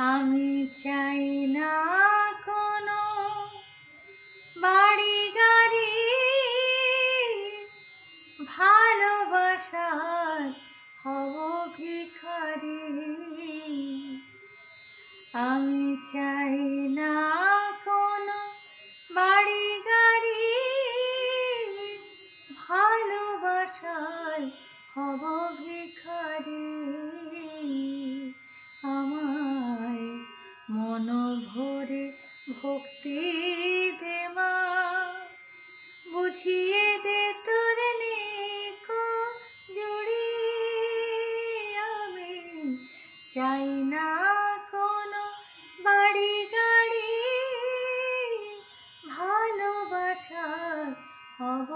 আমি চাই না কোনো বাড়ি গাড়ি, ভালোবাসার হব ভিখারি। আমি চাই না কোনো বাড়ি গাড়ি, ভালোবাসার হব ভিখারি। আমায় মন ভরে ভক্তি দে মা, বুঝিয়ে দে তোর নেকো জুড়ি। আমি চাই না কোনো বাড়ি গাড়ি, ভালোবাসা হব